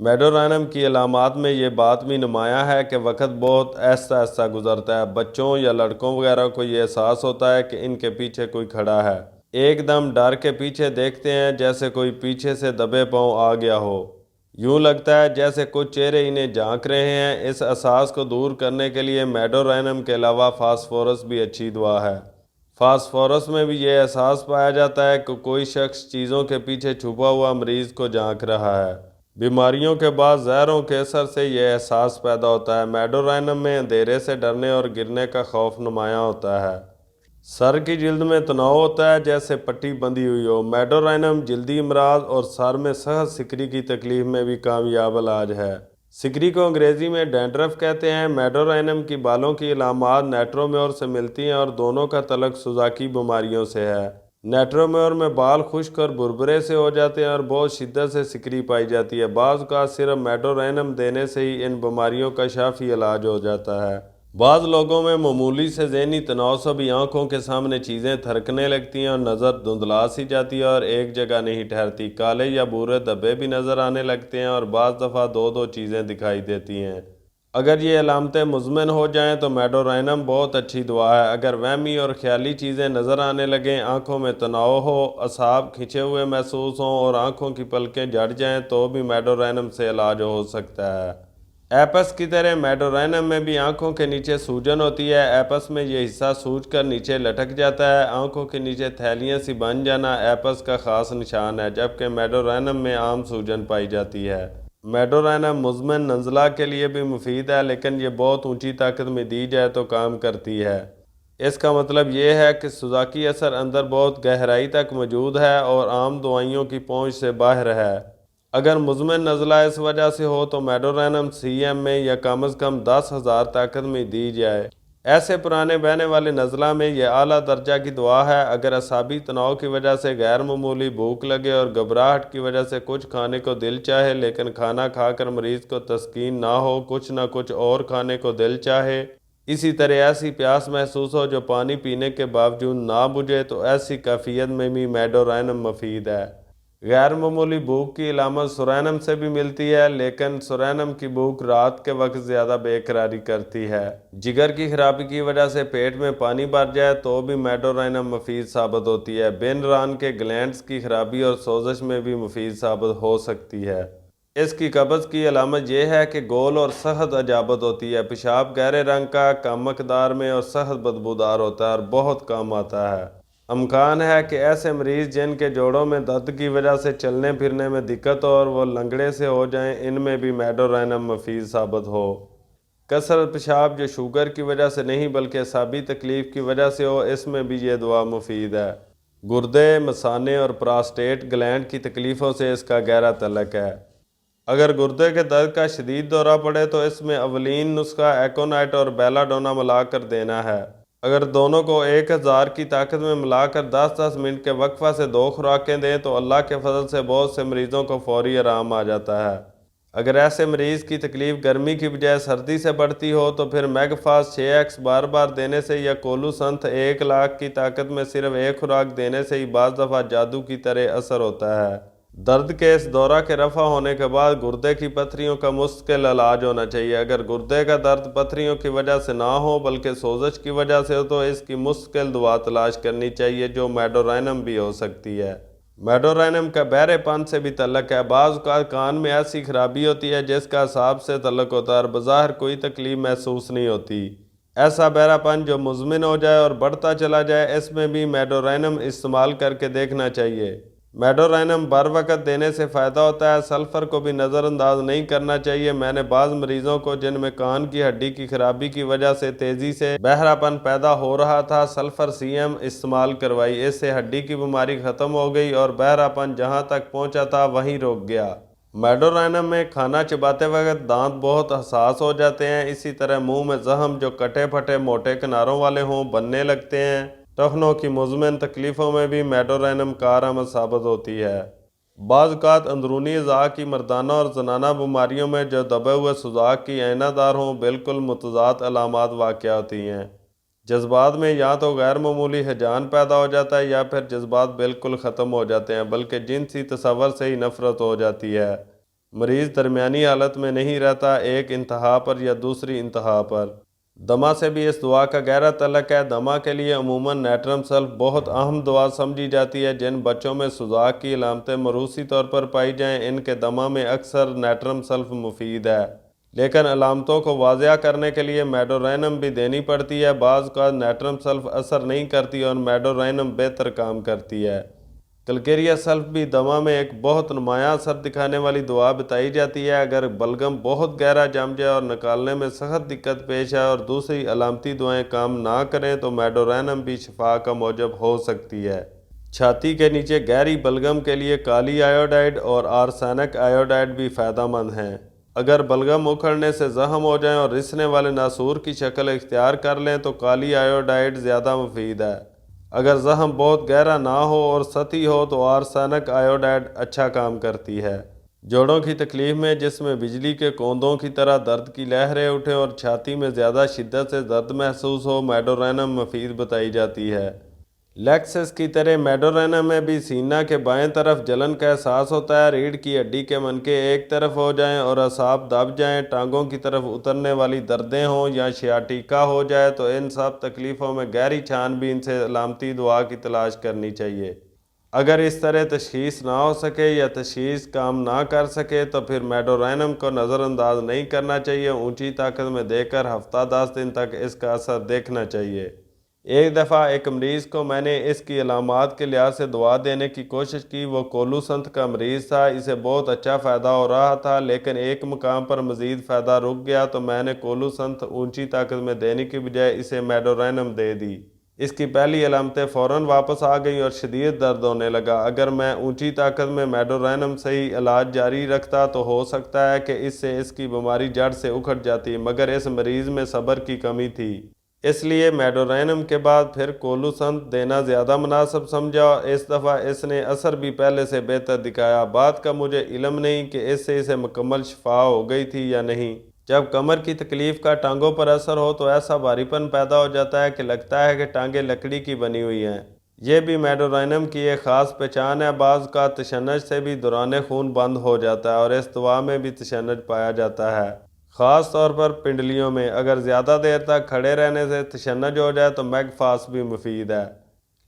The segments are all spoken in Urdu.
میڈورینم کی علامات میں یہ بات بھی نمایاں ہے کہ وقت بہت آہستہ آہستہ گزرتا ہے۔ بچوں یا لڑکوں وغیرہ کو یہ احساس ہوتا ہے کہ ان کے پیچھے کوئی کھڑا ہے۔ ایک دم ڈر کے پیچھے دیکھتے ہیں جیسے کوئی پیچھے سے دبے پاؤں آ گیا ہو۔ یوں لگتا ہے جیسے کچھ چہرے انہیں جھانک رہے ہیں۔ اس احساس کو دور کرنے کے لیے میڈورینم کے علاوہ فاسفورس بھی اچھی دوا ہے۔ فاسفورس میں بھی یہ احساس پایا جاتا ہے کہ کوئی شخص چیزوں کے پیچھے چھپا ہوا مریض کو جھانک رہا ہے۔ بیماریوں کے بعد زہروں کے اثر سے یہ احساس پیدا ہوتا ہے۔ میڈورینم میں اندھیرے سے ڈرنے اور گرنے کا خوف نمایاں ہوتا ہے۔ سر کی جلد میں تناؤ ہوتا ہے جیسے پٹی بندھی ہوئی ہو۔ میڈورینم جلدی امراض اور سر میں سخت سکری کی تکلیف میں بھی کامیاب علاج ہے۔ سکری کو انگریزی میں ڈینڈرف کہتے ہیں۔ میڈورینم کی بالوں کی علامات نیٹرومیور سے ملتی ہیں اور دونوں کا تعلق سوزاکی بیماریوں سے ہے۔ نیٹرومیور میں بال خشک اور بھربھرے سے ہو جاتے ہیں اور بہت شدت سے سکری پائی جاتی ہے۔ بعض اوقات صرف میڈورینم دینے سے ہی ان بیماریوں کا شافی علاج ہو جاتا ہے۔ بعض لوگوں میں معمولی سے ذہنی تناؤ سے بھی آنکھوں کے سامنے چیزیں تھرکنے لگتی ہیں اور نظر دھندلا سی جاتی ہے اور ایک جگہ نہیں ٹھہرتی۔ کالے یا بھورے دھبے بھی نظر آنے لگتے ہیں اور بعض دفعہ دو دو چیزیں دکھائی دیتی ہیں۔ اگر یہ علامتیں مزمن ہو جائیں تو میڈورینم بہت اچھی دعا ہے۔ اگر وہمی اور خیالی چیزیں نظر آنے لگیں، آنکھوں میں تناؤ ہو، اعصاب کھنچے ہوئے محسوس ہوں اور آنکھوں کی پلکیں جھڑ جائیں تو بھی میڈورینم سے علاج ہو سکتا ہے۔ ایپس کی طرح میڈورینم میں بھی آنکھوں کے نیچے سوجن ہوتی ہے۔ ایپس میں یہ حصہ سوج کر نیچے لٹک جاتا ہے۔ آنکھوں کے نیچے تھیلیاں سی بن جانا ایپس کا خاص نشان ہے، جبکہ میڈورینم میں عام سوجن پائی جاتی ہے۔ میڈورینم مزمن نزلہ کے لیے بھی مفید ہے، لیکن یہ بہت اونچی طاقت میں دی جائے تو کام کرتی ہے۔ اس کا مطلب یہ ہے کہ سوزاکی اثر اندر بہت گہرائی تک موجود ہے اور عام دوائیوں کی پہنچ سے باہر ہے۔ اگر مزمن نزلہ اس وجہ سے ہو تو میڈورینم سی ایم میں یا کم از کم 10,000 طاقت میں دی جائے۔ ایسے پرانے بہنے والے نزلہ میں یہ اعلیٰ درجہ کی دعا ہے۔ اگر اعصابی تناؤ کی وجہ سے غیر معمولی بھوک لگے اور گھبراہٹ کی وجہ سے کچھ کھانے کو دل چاہے لیکن کھانا کھا کر مریض کو تسکین نہ ہو، کچھ نہ کچھ اور کھانے کو دل چاہے، اسی طرح ایسی پیاس محسوس ہو جو پانی پینے کے باوجود نہ بجھے، تو ایسی کیفیت میں بھی میڈورینم مفید ہے۔ غیر معمولی بھوک کی علامت سورینم سے بھی ملتی ہے، لیکن سورینم کی بھوک رات کے وقت زیادہ بے قراری کرتی ہے۔ جگر کی خرابی کی وجہ سے پیٹ میں پانی بھر جائے تو بھی میڈورینم مفید ثابت ہوتی ہے۔ بن ران کے گلینڈز کی خرابی اور سوزش میں بھی مفید ثابت ہو سکتی ہے۔ اس کی قبض کی علامت یہ ہے کہ گول اور سخت اجابت ہوتی ہے۔ پیشاب گہرے رنگ کا، کم مقدار میں اور سخت بدبودار ہوتا ہے اور بہت کام آتا ہے۔ امکان ہے کہ ایسے مریض جن کے جوڑوں میں درد کی وجہ سے چلنے پھرنے میں دقت ہو اور وہ لنگڑے سے ہو جائیں، ان میں بھی میڈورینم مفید ثابت ہو۔ کثرت پیشاب جو شوگر کی وجہ سے نہیں بلکہ اعصابی تکلیف کی وجہ سے ہو، اس میں بھی یہ دوا مفید ہے۔ گردے، مثانے اور پراسٹیٹ گلینڈ کی تکلیفوں سے اس کا گہرا تعلق ہے۔ اگر گردے کے درد کا شدید دورہ پڑے تو اس میں اولین نسخہ ایکونائٹ اور بیلا ڈونا ملا کر دینا ہے۔ اگر دونوں کو 1000 کی طاقت میں ملا کر 10-10 منٹ کے وقفہ سے 2 خوراکیں دیں تو اللہ کے فضل سے بہت سے مریضوں کو فوری آرام آ جاتا ہے۔ اگر ایسے مریض کی تکلیف گرمی کی بجائے سردی سے بڑھتی ہو تو پھر میگفاس 6x بار بار دینے سے یا کولو سنتھ 1,00,000 کی طاقت میں صرف ایک خوراک دینے سے ہی بعض دفعہ جادو کی طرح اثر ہوتا ہے۔ درد کے اس دورہ کے رفع ہونے کے بعد گردے کی پتھریوں کا مستقل علاج ہونا چاہیے۔ اگر گردے کا درد پتھریوں کی وجہ سے نہ ہو بلکہ سوزش کی وجہ سے ہو تو اس کی مستقل دوا تلاش کرنی چاہیے، جو میڈورینم بھی ہو سکتی ہے۔ میڈورینم کا بہرے پن سے بھی تعلق ہے۔ بعض اوقات کان میں ایسی خرابی ہوتی ہے جس کا اعصاب سے تعلق ہوتا ہے اور بظاہر کوئی تکلیف محسوس نہیں ہوتی۔ ایسا بہرا پن جو مزمن ہو جائے اور بڑھتا چلا جائے، اس میں بھی میڈورینم استعمال کر کے دیکھنا چاہیے۔ میڈورینم بر وقت دینے سے فائدہ ہوتا ہے۔ سلفر کو بھی نظر انداز نہیں کرنا چاہیے۔ میں نے بعض مریضوں کو جن میں کان کی ہڈی کی خرابی کی وجہ سے تیزی سے بہرا پن پیدا ہو رہا تھا، سلفر سی ایم استعمال کروائی۔ اس سے ہڈی کی بیماری ختم ہو گئی اور بہرا پن جہاں تک پہنچا تھا وہیں رک گیا۔ میڈورینم میں کھانا چباتے وقت دانت بہت حساس ہو جاتے ہیں، اسی طرح منہ میں زخم جو کٹے پھٹے موٹے کناروں والے ہوں بننے لگتے ہیں۔ ٹخنوں کی مزمن تکلیفوں میں بھی میڈورینم کارآمد ثابت ہوتی ہے۔ بعض اوقات اندرونی اعضاء کی مردانہ اور زنانہ بیماریوں میں جو دبے ہوئے سوزاک کی آئینہ دار ہوں، بالکل متضاد علامات واقع ہوتی ہیں۔ جذبات میں یا تو غیر معمولی ہیجان پیدا ہو جاتا ہے یا پھر جذبات بالکل ختم ہو جاتے ہیں، بلکہ جنسی تصور سے ہی نفرت ہو جاتی ہے۔ مریض درمیانی حالت میں نہیں رہتا، ایک انتہا پر یا دوسری انتہا پر۔ دمہ سے بھی اس دعا کا گہرا تعلق ہے۔ دمہ کے لیے عموماً نیٹرم سلف بہت اہم دعا سمجھی جاتی ہے۔ جن بچوں میں سوزاک کی علامتیں موروثی طور پر پائی جائیں، ان کے دمہ میں اکثر نیٹرم سلف مفید ہے، لیکن علامتوں کو واضح کرنے کے لیے میڈورینم بھی دینی پڑتی ہے۔ بعض کا نیٹرم سلف اثر نہیں کرتی اور میڈورینم بہتر کام کرتی ہے۔ کلکیریا سلف بھی دمہ میں ایک بہت نمایاں اثر دکھانے والی دعا بتائی جاتی ہے۔ اگر بلغم بہت گہرا جم جائے اور نکالنے میں سخت دقت پیش آئے اور دوسری علامتی دعائیں کام نہ کریں تو میڈورینم بھی شفا کا موجب ہو سکتی ہے۔ چھاتی کے نیچے گہری بلغم کے لیے کالی آیوڈائڈ اور آرسینک آیوڈائڈ بھی فائدہ مند ہیں۔ اگر بلغم اکھڑنے سے زخم ہو جائیں اور رسنے والے ناسور کی شکل اختیار کر لیں تو کالی آیوڈائڈ زیادہ مفید ہے۔ اگر زخم بہت گہرا نہ ہو اور سطحی ہو تو آرسینک آیوڈائڈ اچھا کام کرتی ہے۔ جوڑوں کی تکلیف میں جس میں بجلی کے کوندوں کی طرح درد کی لہریں اٹھیں اور چھاتی میں زیادہ شدت سے درد محسوس ہو، میڈورینم مفید بتائی جاتی ہے۔ لیکسس کی طرح میڈورینم میں بھی سینہ کے بائیں طرف جلن کا احساس ہوتا ہے۔ ریڑھ کی ہڈی کے منکے ایک طرف ہو جائیں اور اعصاب دب جائیں، ٹانگوں کی طرف اترنے والی دردیں ہوں یا شیاٹیکا ہو جائے تو ان سب تکلیفوں میں گہری چھان بین سے علامتی دعا کی تلاش کرنی چاہیے۔ اگر اس طرح تشخیص نہ ہو سکے یا تشخیص کام نہ کر سکے تو پھر میڈورینم کو نظر انداز نہیں کرنا چاہیے۔ اونچی طاقت میں دے کر ہفتہ 10 دن تک اس کا اثر دیکھنا چاہیے۔ ایک دفعہ ایک مریض کو میں نے اس کی علامات کے لحاظ سے دعا دینے کی کوشش کی۔ وہ کولوسنت کا مریض تھا، اسے بہت اچھا فائدہ ہو رہا تھا، لیکن ایک مقام پر مزید فائدہ رک گیا تو میں نے کولوسنت اونچی طاقت میں دینے کی بجائے اسے میڈورینم دے دی۔ اس کی پہلی علامتیں فوراً واپس آ گئیں اور شدید درد ہونے لگا۔ اگر میں اونچی طاقت میں میڈورینم سے ہی علاج جاری رکھتا تو ہو سکتا ہے کہ اس سے اس کی بیماری جڑ سے اکھڑ جاتی، مگر اس مریض میں صبر کی کمی تھی، اس لیے میڈورینم کے بعد پھر کولوسنت دینا زیادہ مناسب سمجھا۔ اس دفعہ اس نے اثر بھی پہلے سے بہتر دکھایا۔ بات کا مجھے علم نہیں کہ اس سے اسے مکمل شفا ہو گئی تھی یا نہیں۔ جب کمر کی تکلیف کا ٹانگوں پر اثر ہو تو ایسا بھاری پن پیدا ہو جاتا ہے کہ لگتا ہے کہ ٹانگیں لکڑی کی بنی ہوئی ہیں۔ یہ بھی میڈورینم کی ایک خاص پہچان ہے۔ بعض کا تشنج سے بھی دوران خون بند ہو جاتا ہے اور اس دوا میں بھی تشنج پایا جاتا ہے، خاص طور پر پنڈلیوں میں۔ اگر زیادہ دیر تک کھڑے رہنے سے تشنج ہو جائے تو میگ فاس بھی مفید ہے،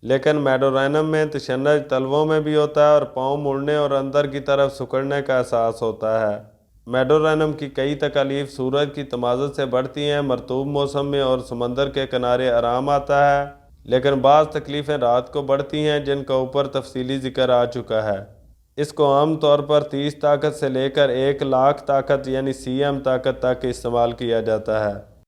لیکن میڈورینم میں تشنج تلووں میں بھی ہوتا ہے اور پاؤں مڑنے اور اندر کی طرف سکڑنے کا احساس ہوتا ہے۔ میڈورینم کی کئی تکالیف سورج کی تمازت سے بڑھتی ہیں۔ مرطوب موسم میں اور سمندر کے کنارے آرام آتا ہے، لیکن بعض تکلیفیں رات کو بڑھتی ہیں جن کا اوپر تفصیلی ذکر آ چکا ہے۔ اس کو عام طور پر 30 طاقت سے لے کر 1,00,000 طاقت یعنی cm طاقت تک استعمال کیا جاتا ہے۔